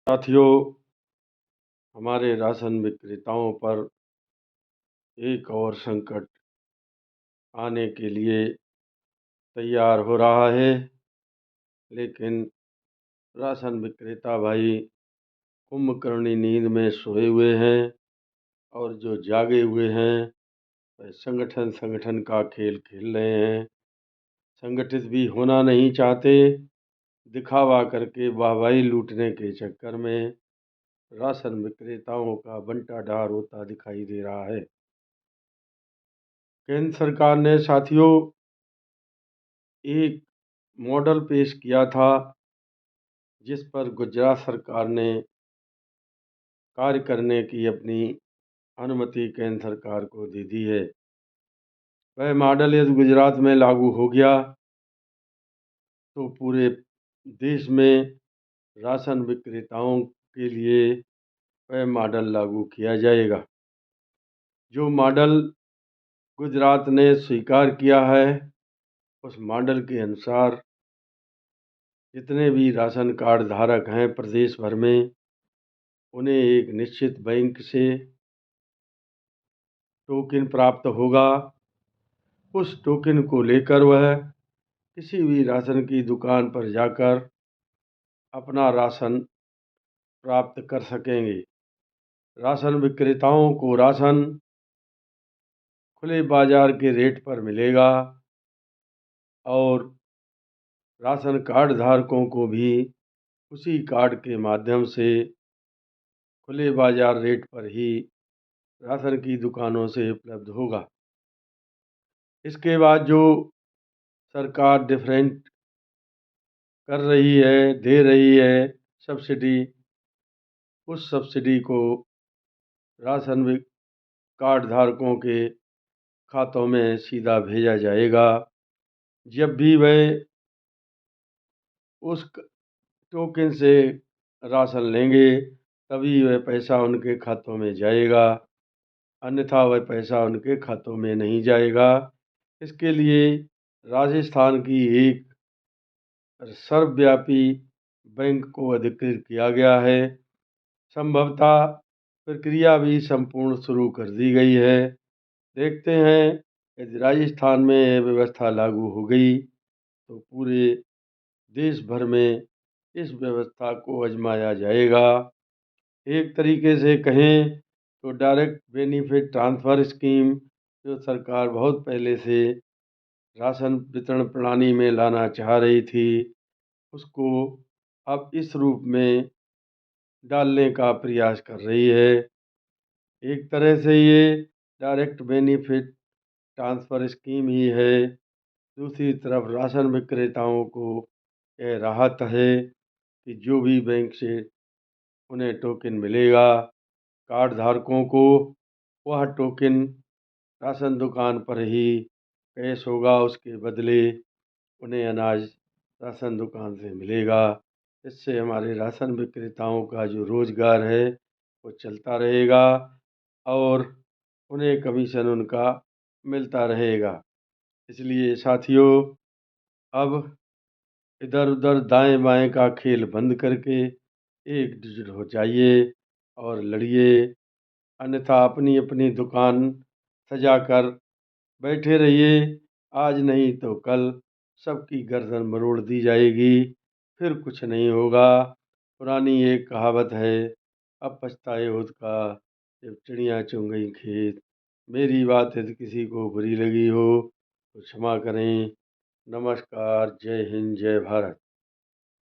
साथियों, हमारे राशन विक्रेताओं पर एक और संकट आने के लिए तैयार हो रहा है। लेकिन राशन विक्रेता भाई कुंभकर्णी नींद में सोए हुए हैं और जो जागे हुए हैं वह संगठन का खेल खेल रहे हैं। संगठित भी होना नहीं चाहते, दिखावा करके वाहवाही लूटने के चक्कर में राशन विक्रेताओं का बंटा ढार होता दिखाई दे रहा है। केंद्र सरकार ने साथियों एक मॉडल पेश किया था, जिस पर गुजरात सरकार ने कार्य करने की अपनी अनुमति केंद्र सरकार को दे दी है। वह मॉडल यदि गुजरात में लागू हो गया तो पूरे देश में राशन विक्रेताओं के लिए वह मॉडल लागू किया जाएगा। जो मॉडल गुजरात ने स्वीकार किया है, उस मॉडल के अनुसार जितने भी राशन कार्ड धारक हैं प्रदेश भर में, उन्हें एक निश्चित बैंक से टोकन प्राप्त होगा। उस टोकन को लेकर वह किसी भी राशन की दुकान पर जाकर अपना राशन प्राप्त कर सकेंगे। राशन विक्रेताओं को राशन खुले बाजार के रेट पर मिलेगा और राशन कार्ड धारकों को भी उसी कार्ड के माध्यम से खुले बाजार रेट पर ही राशन की दुकानों से उपलब्ध होगा। इसके बाद जो सरकार डिफरेंट कर रही है, दे रही है सब्सिडी, उस सब्सिडी को राशन कार्ड धारकों के खातों में सीधा भेजा जाएगा। जब भी वह उस टोकन से राशन लेंगे तभी वह पैसा उनके खातों में जाएगा, अन्यथा वह पैसा उनके खातों में नहीं जाएगा। इसके लिए राजस्थान की एक सर्वव्यापी बैंक को अधिकृत किया गया है। संभवतः प्रक्रिया भी संपूर्ण शुरू कर दी गई है। देखते हैं यदि राजस्थान में यह व्यवस्था लागू हो गई तो पूरे देश भर में इस व्यवस्था को आजमाया जाएगा। एक तरीके से कहें तो डायरेक्ट बेनिफिट ट्रांसफ़र स्कीम, जो सरकार बहुत पहले से राशन वितरण प्रणाली में लाना चाह रही थी, उसको अब इस रूप में डालने का प्रयास कर रही है। एक तरह से ये डायरेक्ट बेनिफिट ट्रांसफ़र स्कीम ही है। दूसरी तरफ राशन विक्रेताओं को यह राहत है कि जो भी बैंक से उन्हें टोकन मिलेगा, कार्ड धारकों को वह टोकन राशन दुकान पर ही कैश होगा, उसके बदले उन्हें अनाज राशन दुकान से मिलेगा। इससे हमारे राशन विक्रेताओं का जो रोज़गार है वो चलता रहेगा और उन्हें कमीशन उनका मिलता रहेगा। इसलिए साथियों, अब इधर उधर दाएं बाएं का खेल बंद करके एकजुट हो जाइए और लड़िए, अन्यथा अपनी अपनी दुकान सजाकर बैठे रहिए। आज नहीं तो कल सबकी गर्दन मरोड़ दी जाएगी, फिर कुछ नहीं होगा। पुरानी एक कहावत है, अब पछताए होत का जब चिड़िया चुग गई खेत। मेरी बात यदि किसी को बुरी लगी हो तो क्षमा करें। नमस्कार, जय हिंद, जय भारत।